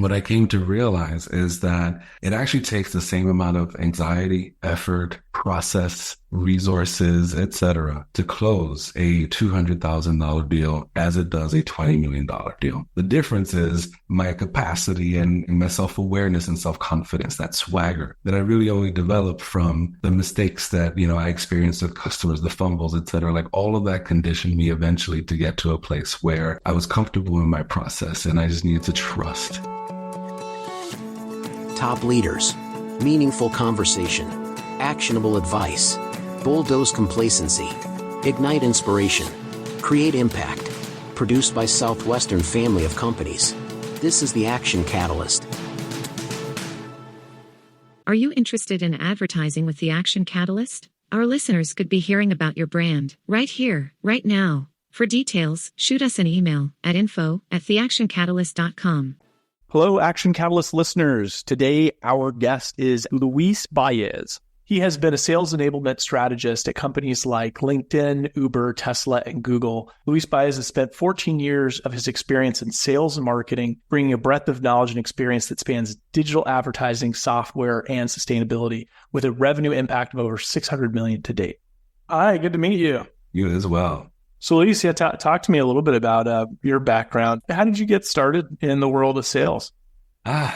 what I came to realize is that it actually takes the same amount of anxiety, effort, process, resources, etc., to close a $200,000 deal as it does a $20 million deal. The difference is my capacity and my self-awareness and self-confidence, that swagger that I really only developed from the mistakes that, I experienced with customers, the fumbles, etc. Like all of that conditioned me eventually to get to a place where I was comfortable in my process and I just needed to trust. Top leaders, meaningful conversation, actionable advice, bulldoze complacency, ignite inspiration, create impact. Produced by Southwestern family of companies. This is the Action Catalyst. Are you interested in advertising with the Action Catalyst? Our listeners could be hearing about your brand right here, right now. For details, shoot us an email at info@theactioncatalyst.com. Hello, Action Catalyst listeners. Today, our guest is Luis Baez. He has been a sales enablement strategist at companies like LinkedIn, Uber, Tesla, and Google. Luis Baez has spent 14 years of his experience in sales and marketing, bringing a breadth of knowledge and experience that spans digital advertising, software, and sustainability, with a revenue impact of over $600 million to date. Hi, good to meet you. You as well. So Luis, talk to me a little bit about your background. How did you get started in the world of sales?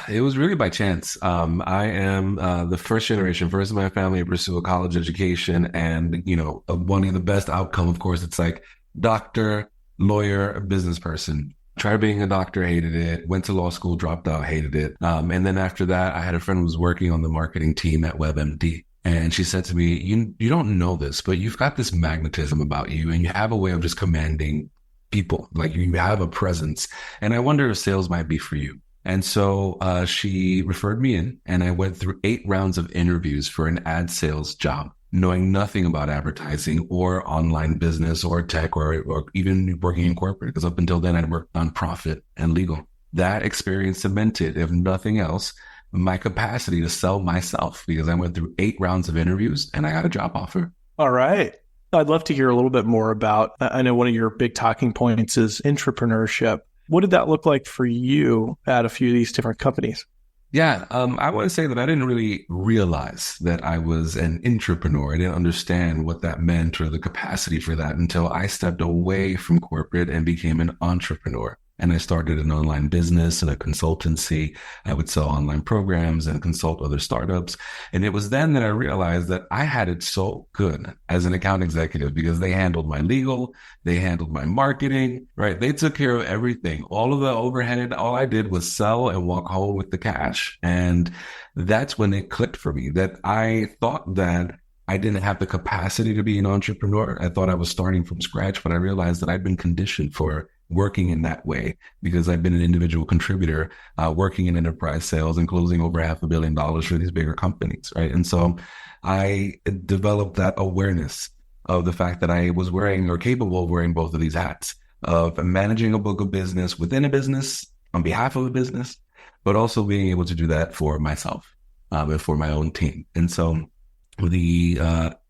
It was really by chance. I am the first in my family to pursue a college education, and one of the best outcome, of course, it's like doctor, lawyer, business person. Tried being a doctor, hated it. Went to law school, dropped out, hated it. And then after that, I had a friend who was working on the marketing team at WebMD. And she said to me, you don't know this, but you've got this magnetism about you and you have a way of just commanding people. Like you have a presence. And I wonder if sales might be for you. And so she referred me in and I went through 8 rounds of interviews for an ad sales job, knowing nothing about advertising or online business or tech or even working in corporate. Because up until then, I'd worked nonprofit and legal. That experience cemented, if nothing else, my capacity to sell myself, because I went through 8 rounds of interviews and I got a job offer. All right. I'd love to hear a little bit more about, I know one of your big talking points is intrapreneurship. What did that look like for you at a few of these different companies? Yeah, I want to say that I didn't really realize that I was an intrapreneur. I didn't understand what that meant or the capacity for that until I stepped away from corporate and became an entrepreneur. And I started an online business and a consultancy. I would sell online programs and consult other startups. And it was then that I realized that I had it so good as an account executive because they handled my legal, they handled my marketing, right? They took care of everything. All of the overhead, all I did was sell and walk home with the cash. And that's when it clicked for me that I thought that I didn't have the capacity to be an entrepreneur. I thought I was starting from scratch, but I realized that I'd been conditioned for working in that way because I've been an individual contributor, working in enterprise sales and closing over $500 million for these bigger companies, right? And so I developed that awareness of the fact that I was wearing or capable of wearing both of these hats of managing a book of business within a business on behalf of a business, but also being able to do that for myself and for my own team. And so the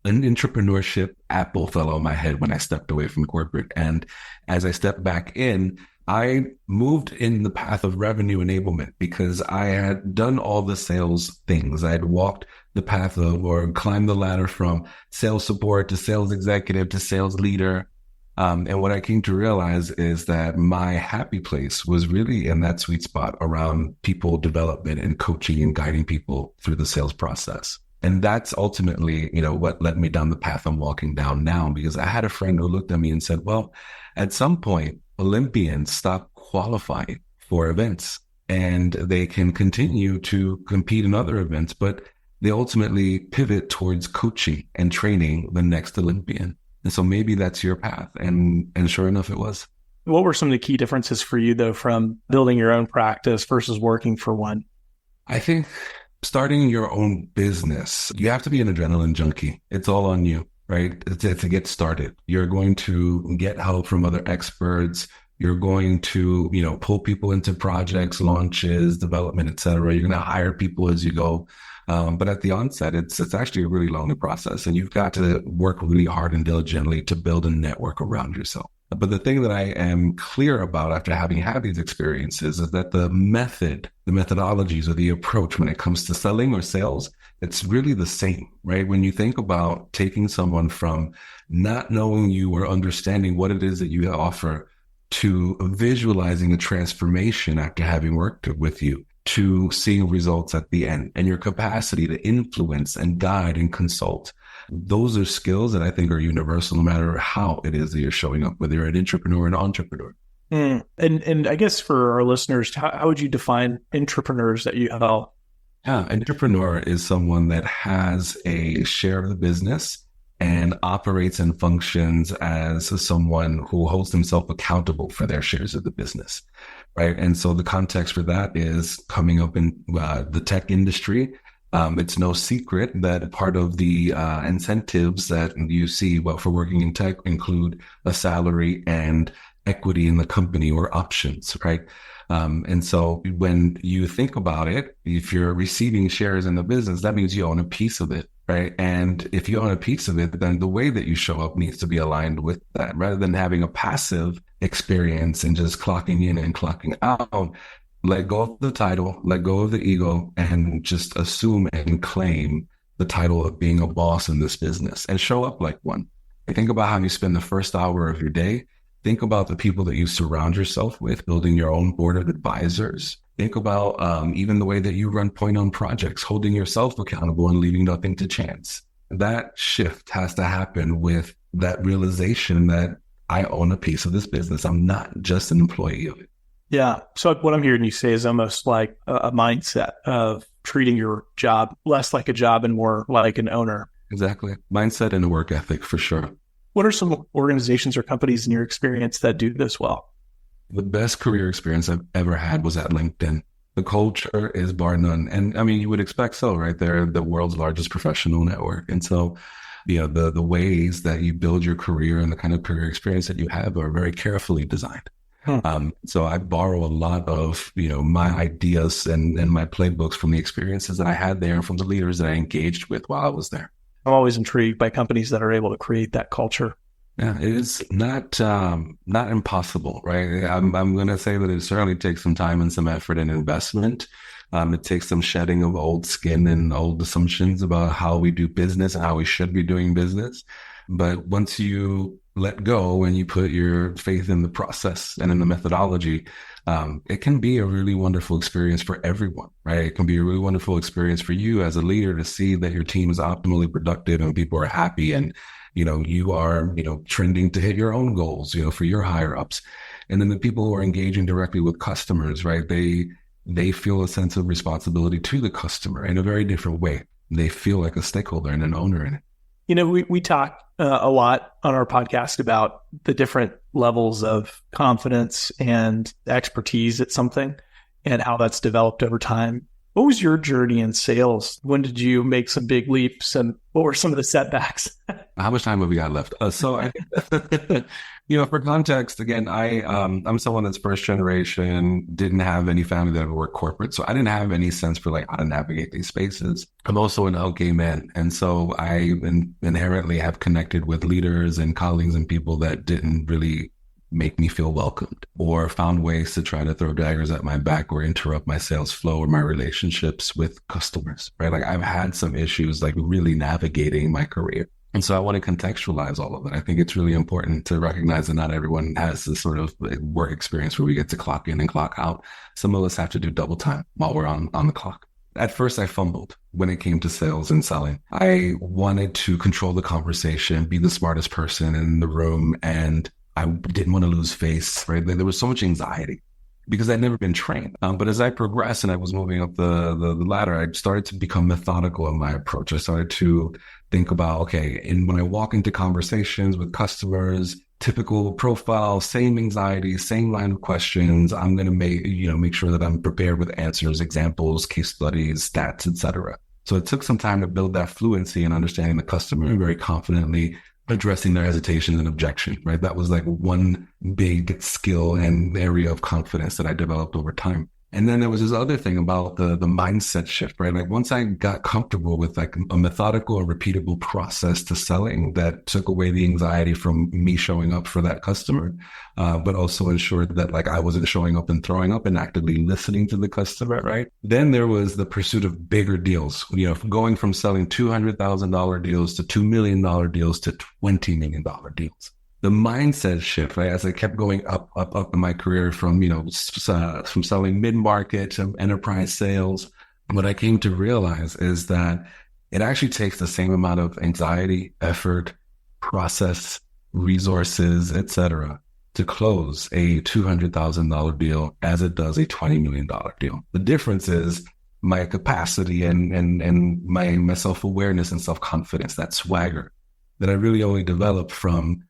intrapreneurship apple fell on my head when I stepped away from corporate. And as I stepped back in, I moved in the path of revenue enablement because I had done all the sales things. I had walked the path of or climbed the ladder from sales support to sales executive to sales leader. And what I came to realize is that my happy place was really in that sweet spot around people development and coaching and guiding people through the sales process. And that's ultimately, what led me down the path I'm walking down now, because I had a friend who looked at me and said, well, at some point, Olympians stop qualifying for events and they can continue to compete in other events, but they ultimately pivot towards coaching and training the next Olympian. And so maybe that's your path. And sure enough, it was. What were some of the key differences for you, though, from building your own practice versus working for one? I think starting your own business, you have to be an adrenaline junkie. It's all on you, right? To get started. You're going to get help from other experts. You're going to, pull people into projects, launches, development, et cetera. You're going to hire people as you go. But at the onset, it's actually a really lonely process, and you've got to work really hard and diligently to build a network around yourself. But the thing that I am clear about after having had these experiences is that the methodologies or the approach when it comes to selling or sales, it's really the same, right? When you think about taking someone from not knowing you or understanding what it is that you offer to visualizing the transformation after having worked with you, to seeing results at the end, and your capacity to influence and guide and consult. Those are skills that I think are universal no matter how it is that you're showing up, whether you're an intrapreneur or an entrepreneur. And I guess for our listeners, how would you define intrapreneurs that you help? Yeah, an entrepreneur is someone that has a share of the business and operates and functions as someone who holds himself accountable for their shares of the business, right? And so the context for that is coming up in the tech industry. It's no secret that part of the incentives that you see for working in tech include a salary and equity in the company or options, right? And so when you think about it, if you're receiving shares in the business, that means you own a piece of it, right? And if you own a piece of it, then the way that you show up needs to be aligned with that rather than having a passive experience and just clocking in and clocking out. Let go of the title, let go of the ego, and just assume and claim the title of being a boss in this business and show up like one. And think about how you spend the first hour of your day. Think about the people that you surround yourself with, building your own board of advisors. Think about even the way that you run point on projects, holding yourself accountable and leaving nothing to chance. That shift has to happen with that realization that I own a piece of this business. I'm not just an employee of it. Yeah. So what I'm hearing you say is almost like a mindset of treating your job less like a job and more like an owner. Exactly. Mindset and a work ethic for sure. What are some organizations or companies in your experience that do this well? The best career experience I've ever had was at LinkedIn. The culture is bar none. And I mean, you would expect so, right? They're the world's largest professional network. And so, the ways that you build your career and the kind of career experience that you have are very carefully designed. So I borrow a lot of, my ideas and my playbooks from the experiences that I had there and from the leaders that I engaged with while I was there. I'm always intrigued by companies that are able to create that culture. Yeah, it is not impossible, right? I'm going to say that it certainly takes some time and some effort and investment. It takes some shedding of old skin and old assumptions about how we do business and how we should be doing business. But once you let go and you put your faith in the process and in the methodology, it can be a really wonderful experience for everyone, right? It can be a really wonderful experience for you as a leader to see that your team is optimally productive and people are happy and, you are, trending to hit your own goals, for your higher ups. And then the people who are engaging directly with customers, right? They feel a sense of responsibility to the customer in a very different way. They feel like a stakeholder and an owner in it. We talk a lot on our podcast about the different levels of confidence and expertise at something and how that's developed over time. What was your journey in sales? When did you make some big leaps and what were some of the setbacks? How much time have we got left? For context, again, I'm someone that's first generation, didn't have any family that ever worked corporate. So I didn't have any sense for how to navigate these spaces. I'm also an gay man. And so I inherently have connected with leaders and colleagues and people that didn't really make me feel welcomed or found ways to try to throw daggers at my back or interrupt my sales flow or my relationships with customers, right? I've had some issues really navigating my career. And so I want to contextualize all of it. I think it's really important to recognize that not everyone has this sort of work experience where we get to clock in and clock out. Some of us have to do double time while we're on the clock. At first, I fumbled when it came to sales and selling. I wanted to control the conversation, be the smartest person in the room, and I didn't want to lose face, right? There was so much anxiety because I'd never been trained. But as I progressed and I was moving up the ladder, I started to become methodical in my approach. I started to think about, and when I walk into conversations with customers, typical profile, same anxiety, same line of questions, I'm going to make sure that I'm prepared with answers, examples, case studies, stats, etc. So it took some time to build that fluency and understanding the customer and very confidently addressing their hesitations and objection, right? That was one big skill and area of confidence that I developed over time. And then there was this other thing about the mindset shift, right? Like once I got comfortable with like a methodical and repeatable process to selling that took away the anxiety from me showing up for that customer, but also ensured that like I wasn't showing up and throwing up and actively listening to the customer, right? Then there was the pursuit of bigger deals, going from selling $200,000 deals to $2 million deals to $20 million deals. The mindset shift, right? As I kept going up in my career from selling mid-market to enterprise sales, what I came to realize is that it actually takes the same amount of anxiety, effort, process, resources, etc., to close a $200,000 deal as it does a $20 million deal. The difference is my capacity and my self-awareness and self-confidence, that swagger that I really only developed from,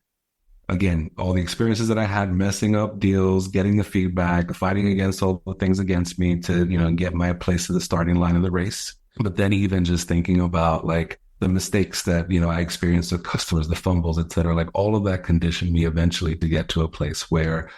again, all the experiences that I had messing up deals, getting the feedback, fighting against all the things against me to, get my place to the starting line of the race. But then even just thinking about like the mistakes that, I experienced with customers, the fumbles, et cetera, like all of that conditioned me eventually to get to a place where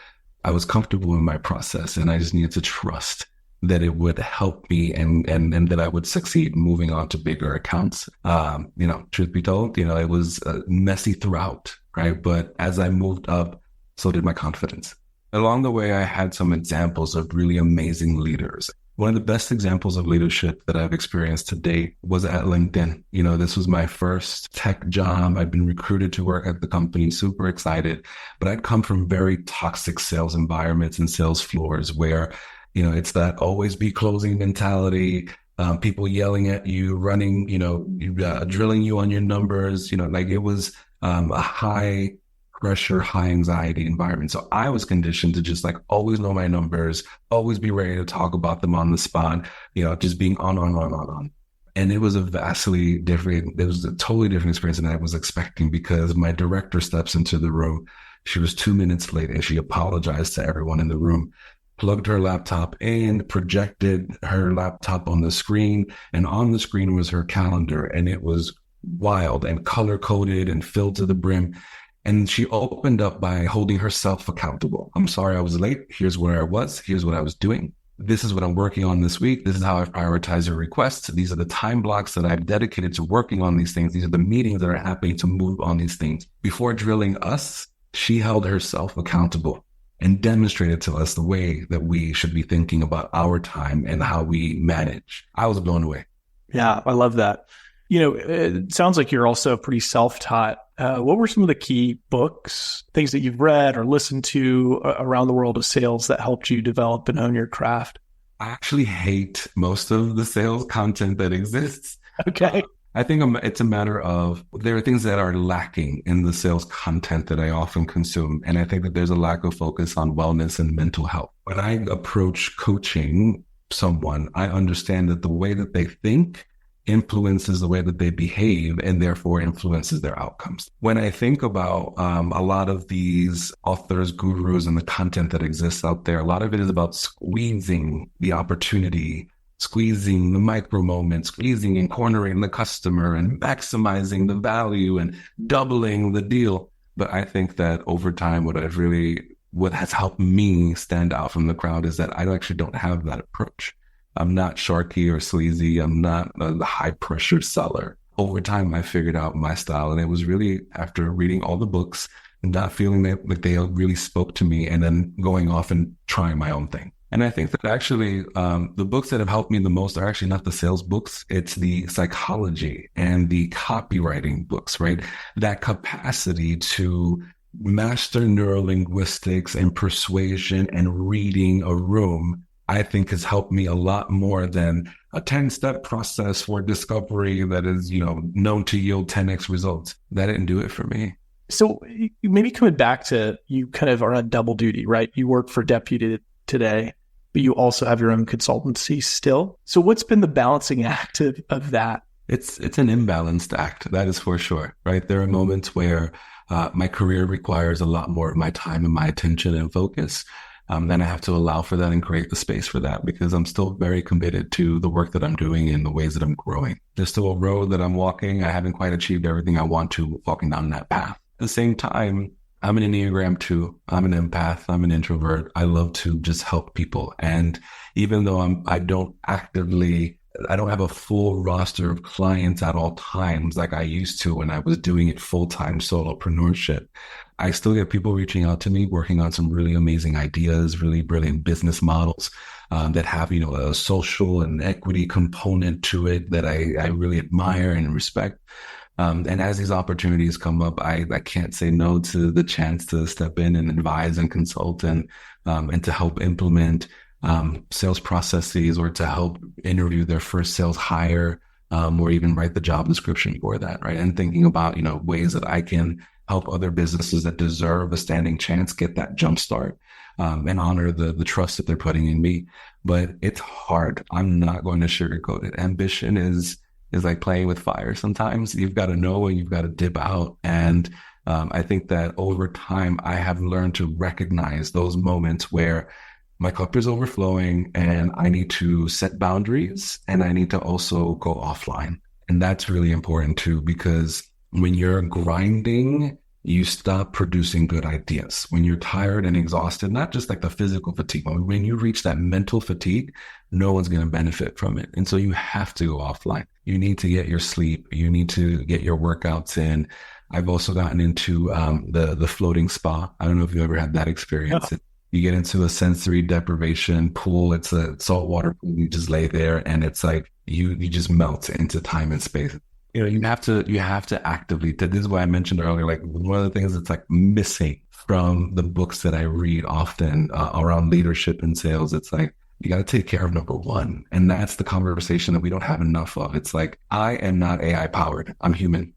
I was comfortable in my process and I just needed to trust that it would help me and that I would succeed moving on to bigger accounts. Truth be told, it was messy throughout. Right. But as I moved up, so did my confidence. Along the way, I had some examples of really amazing leaders. One of the best examples of leadership that I've experienced to date was at LinkedIn. This was my first tech job. I'd been recruited to work at the company, super excited, but I'd come from very toxic sales environments and sales floors where, it's that always be closing mentality. People yelling at you, running, drilling you on your numbers, like it was a high pressure, high anxiety environment. So I was conditioned to just like always know my numbers, always be ready to talk about them on the spot, just being on. And it was it was a totally different experience than I was expecting because my director steps into the room. She was 2 minutes late and she apologized to everyone in the room, plugged her laptop in, projected her laptop on the screen, and on the screen was her calendar. And it was wild and color coded and filled to the brim. And she opened up by holding herself accountable. I'm sorry I was late. Here's where I was. Here's what I was doing. This is what I'm working on this week. This is how I prioritize your requests. These are the time blocks that I've dedicated to working on these things. These are the meetings that are happening to move on these things. Before drilling us, she held herself accountable and demonstrated to us the way that we should be thinking about our time and how we manage. I was blown away. Yeah, I love that. It sounds like you're also pretty self-taught. What were some of the key books, things that you've read or listened to around the world of sales that helped you develop and hone your craft? I actually hate most of the sales content that exists. Okay. I think it's a matter of there are things that are lacking in the sales content that I often consume. And I think that there's a lack of focus on wellness and mental health. When I approach coaching someone, I understand that the way that they think influences the way that they behave and therefore influences their outcomes. When I think about a lot of these authors, gurus, and the content that exists out there, a lot of it is about squeezing the opportunity, squeezing the micro moments, squeezing and cornering the customer and maximizing the value and doubling the deal. But I think that over time, what has helped me stand out from the crowd is that I actually don't have that approach. I'm not sharky or sleazy. I'm not the high pressure seller. Over time, I figured out my style. And it was really after reading all the books and not feeling that like they really spoke to me and then going off and trying my own thing. And I think that actually the books that have helped me the most are actually not the sales books. It's the psychology and the copywriting books, right? That capacity to master neurolinguistics and persuasion and reading a room, I think has helped me a lot more than a 10-step process for discovery that is, known to yield 10x results. That didn't do it for me. So maybe coming back to you kind of are on double duty, right? You work for Deputy today, but you also have your own consultancy still. So what's been the balancing act of that? It's an imbalanced act, that is for sure, right? There are moments where my career requires a lot more of my time and my attention and focus. Then I have to allow for that and create the space for that because I'm still very committed to the work that I'm doing and the ways that I'm growing. There's still a road that I'm walking. I haven't quite achieved everything I want to walking down that path. At the same time, I'm an Enneagram 2. I'm an empath. I'm an introvert. I love to just help people. And even though I don't have a full roster of clients at all times like I used to when I was doing it full-time solopreneurship. I still get people reaching out to me, working on some really amazing ideas, really brilliant business models that have, a social and equity component to it that I really admire and respect. And as these opportunities come up, I can't say no to the chance to step in and advise and consult and to help implement sales processes or to help interview their first sales hire, or even write the job description for that, right? And thinking about, ways that I can help other businesses that deserve a standing chance get that jump start, and honor the trust that they're putting in me. But it's hard. I'm not going to sugarcoat it. Ambition is like playing with fire. Sometimes you've got to know and you've got to dip out. And I think that over time, I have learned to recognize those moments where my cup is overflowing and I need to set boundaries and I need to also go offline. And that's really important too, because when you're grinding, you stop producing good ideas. When you're tired and exhausted, not just like the physical fatigue, but when you reach that mental fatigue, no one's going to benefit from it. And so you have to go offline. You need to get your sleep. You need to get your workouts in. I've also gotten into the floating spa. I don't know if you ever had that experience. You get into a sensory deprivation pool. It's a saltwater pool. You just lay there and it's like you just melt into time and space. You have to actively, this is why I mentioned earlier, like one of the things that's like missing from the books that I read often around leadership and sales, it's like, you got to take care of number one. And that's the conversation that we don't have enough of. It's like, I am not AI powered. I'm human.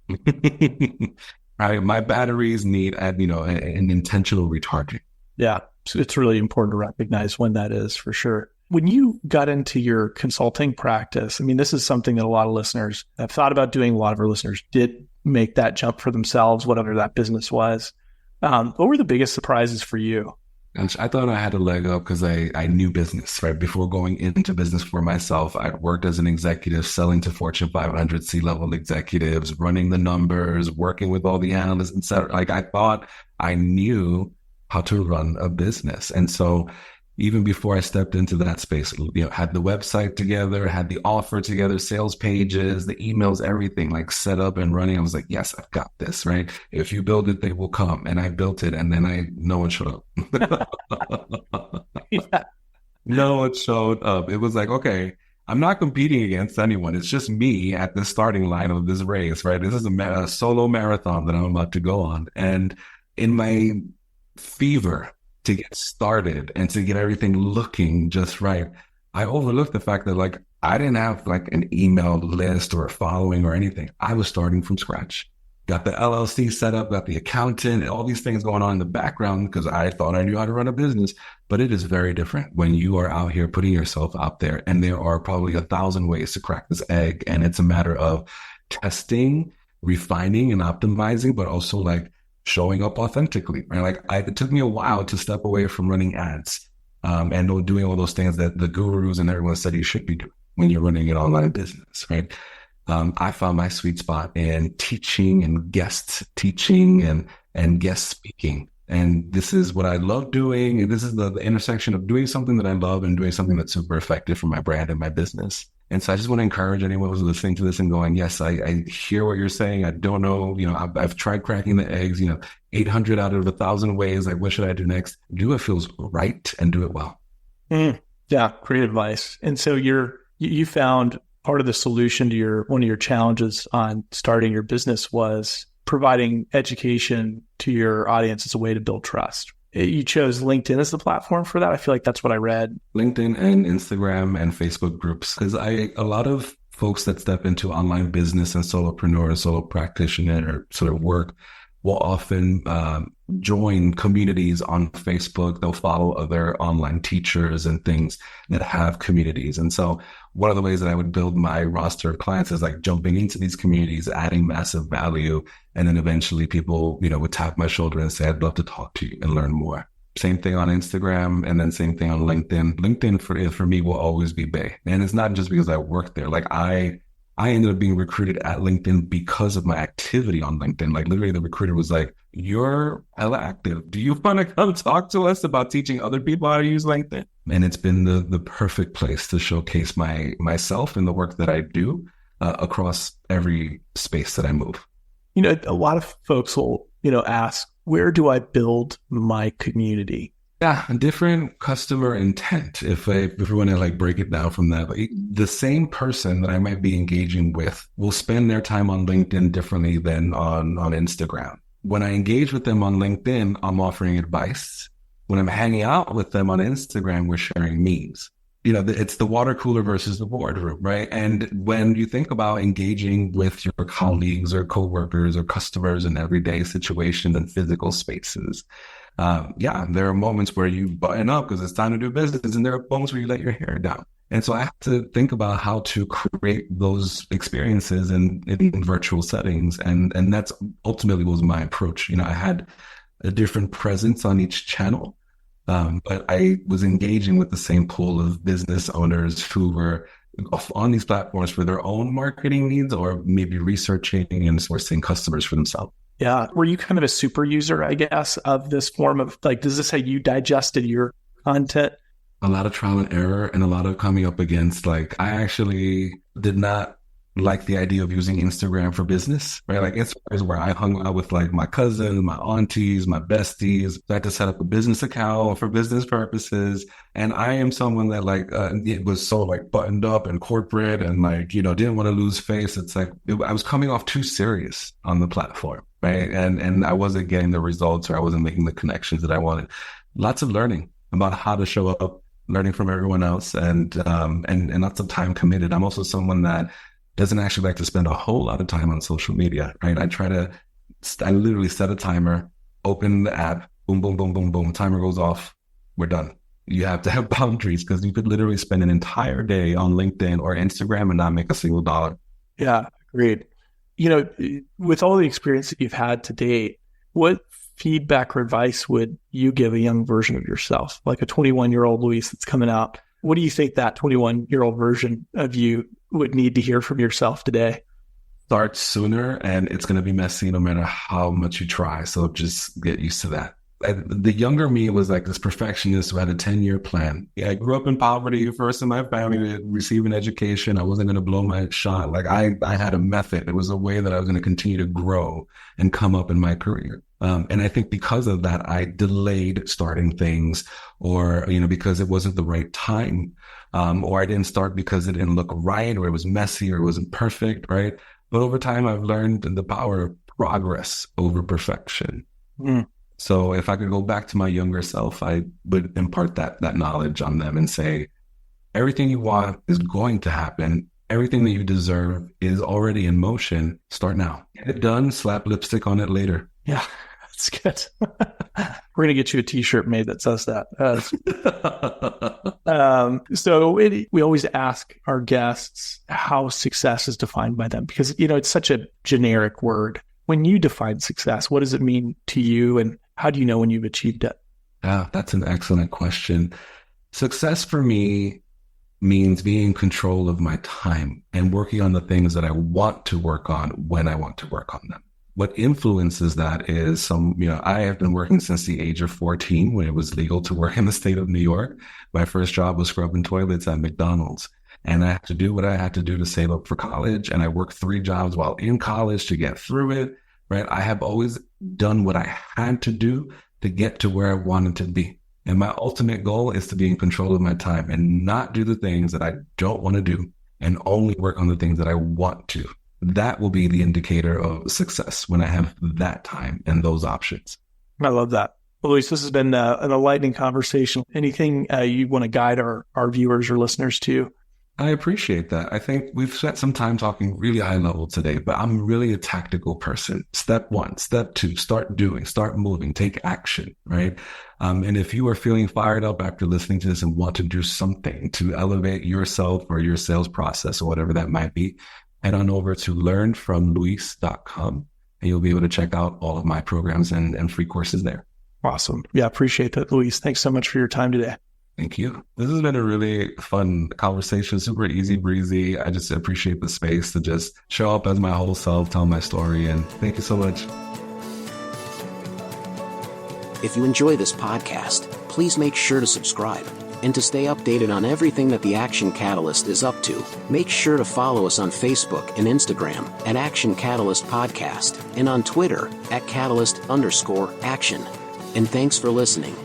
My batteries need, an intentional recharging. Yeah. So it's really important to recognize when that is, for sure. When you got into your consulting practice, I mean, this is something that a lot of listeners have thought about doing. A lot of our listeners did make that jump for themselves, whatever that business was. What were the biggest surprises for you? I thought I had a leg up because I knew business, right? Before going into business for myself, I'd worked as an executive selling to Fortune 500 C-level executives, running the numbers, working with all the analysts, et cetera. Like I thought I knew how to run a business. And so even before I stepped into that space, had the website together, had the offer together, sales pages, the emails, everything like set up and running. I was like, yes, I've got this, right? If you build it, they will come. And I built it. And then no one showed up. Yeah. No one showed up. It was like, okay, I'm not competing against anyone. It's just me at the starting line of this race, right? This is a solo marathon that I'm about to go on. And in my fever to get started and to get everything looking just right, I overlooked the fact that like I didn't have like an email list or a following or anything. I was starting from scratch. Got the LLC set up, got the accountant, and all these things going on in the background because I thought I knew how to run a business. But it is very different when you are out here putting yourself out there, and there are probably 1,000 ways to crack this egg. And it's a matter of testing, refining, and optimizing, but also like showing up authentically, right? Like it took me a while to step away from running ads and doing all those things that the gurus and everyone said you should be doing when you're running an online business, right? I found my sweet spot in teaching and guest teaching and guest speaking. And this is what I love doing. And this is the intersection of doing something that I love and doing something that's super effective for my brand and my business. And so I just want to encourage anyone who's listening to this and going, yes, I hear what you're saying. I don't know, I've tried cracking the eggs, 800 out of 1,000 ways. Like, what should I do next? Do what feels right and do it well. Yeah, great advice. And so you found part of the solution to one of your challenges on starting your business was providing education to your audience as a way to build trust. You chose LinkedIn as the platform for that. I feel like that's what I read. LinkedIn and Instagram and Facebook groups. Because a lot of folks that step into online business and solopreneur, solo practitioner sort of work will often join communities on Facebook. They'll follow other online teachers and things that have communities. And so one of the ways that I would build my roster of clients is like jumping into these communities, adding massive value. And then eventually people, would tap my shoulder and say, I'd love to talk to you and learn more. Same thing on Instagram and then same thing on LinkedIn. LinkedIn for me will always be Baez. And it's not just because I work there. Like I I ended up being recruited at LinkedIn because of my activity on LinkedIn. Like literally the recruiter was like, "You're hella active. Do you want to come talk to us about teaching other people how to use LinkedIn?" And it's been the perfect place to showcase myself and the work that I do across every space that I move. A lot of folks will, ask, where do I build my community? Yeah, a different customer intent. If we want to like break it down from that, but the same person that I might be engaging with will spend their time on LinkedIn differently than on Instagram. When I engage with them on LinkedIn, I'm offering advice. When I'm hanging out with them on Instagram, we're sharing memes. It's the water cooler versus the boardroom, right? And when you think about engaging with your colleagues or coworkers or customers in everyday situations and physical spaces, there are moments where you button up because it's time to do business, and there are moments where you let your hair down. And so I have to think about how to create those experiences in virtual settings. And that's ultimately was my approach. I had a different presence on each channel. But I was engaging with the same pool of business owners who were on these platforms for their own marketing needs or maybe researching and sourcing customers for themselves. Yeah. Were you kind of a super user, I guess, of this form of does this how you digested your content? A lot of trial and error and a lot of coming up against, I actually did not like the idea of using Instagram for business, right? Like Instagram is where I hung out with my cousins, my aunties, my besties. So I had to set up a business account for business purposes. And I am someone that it was so buttoned up and corporate and didn't want to lose face. It's I was coming off too serious on the platform, right? And I wasn't getting the results or I wasn't making the connections that I wanted. Lots of learning about how to show up, learning from everyone else and lots of time committed. I'm also someone that doesn't actually like to spend a whole lot of time on social media, right? I literally set a timer, open the app, boom, boom, boom, boom, boom, timer goes off, we're done. You have to have boundaries because you could literally spend an entire day on LinkedIn or Instagram and not make a single dollar. Yeah, agreed. With all the experience that you've had to date, what feedback or advice would you give a young version of yourself, like a 21-year-old Luis that's coming out? What do you think that 21-year-old version of you would need to hear from yourself today? Start sooner, and it's going to be messy no matter how much you try. So just get used to that. The younger me was like this perfectionist who had a 10-year plan. Yeah, I grew up in poverty, first in my family to receive an education. I wasn't going to blow my shot. I had a method. It was a way that I was going to continue to grow and come up in my career. And I think because of that, I delayed starting things or, because it wasn't the right time. Or I didn't start because it didn't look right or it was messy or it wasn't perfect, right? But over time, I've learned the power of progress over perfection. Mm. So if I could go back to my younger self, I would impart that knowledge on them and say, everything you want is going to happen. Everything that you deserve is already in motion. Start now. Get it done. Slap lipstick on it later. Yeah, that's good. We're going to get you a t-shirt made that says that. We always ask our guests how success is defined by them because, it's such a generic word. When you define success, what does it mean to you and how do you know when you've achieved it? Yeah, that's an excellent question. Success for me means being in control of my time and working on the things that I want to work on when I want to work on them. What influences that is I have been working since the age of 14 when it was legal to work in the state of New York. My first job was scrubbing toilets at McDonald's. And I had to do what I had to do to save up for college. And I worked 3 jobs while in college to get through it, right? I have always done what I had to do to get to where I wanted to be. And my ultimate goal is to be in control of my time and not do the things that I don't want to do and only work on the things that I want to. That will be the indicator of success when I have that time and those options. I love that. Well, Luis, this has been an enlightening conversation. Anything you want to guide our viewers or listeners to? I appreciate that. I think we've spent some time talking really high level today, but I'm really a tactical person. Step 1, step 2, start doing, start moving, take action, right? And if you are feeling fired up after listening to this and want to do something to elevate yourself or your sales process or whatever that might be, head on over to learnfromluis.com and you'll be able to check out all of my programs and free courses there. Awesome. Yeah, appreciate that, Luis. Thanks so much for your time today. Thank you. This has been a really fun conversation, super easy breezy. I just appreciate the space to just show up as my whole self, tell my story, and thank you so much. If you enjoy this podcast, please make sure to subscribe. And to stay updated on everything that the Action Catalyst is up to, make sure to follow us on Facebook and Instagram at Action Catalyst Podcast and on Twitter at Catalyst_Action. And thanks for listening.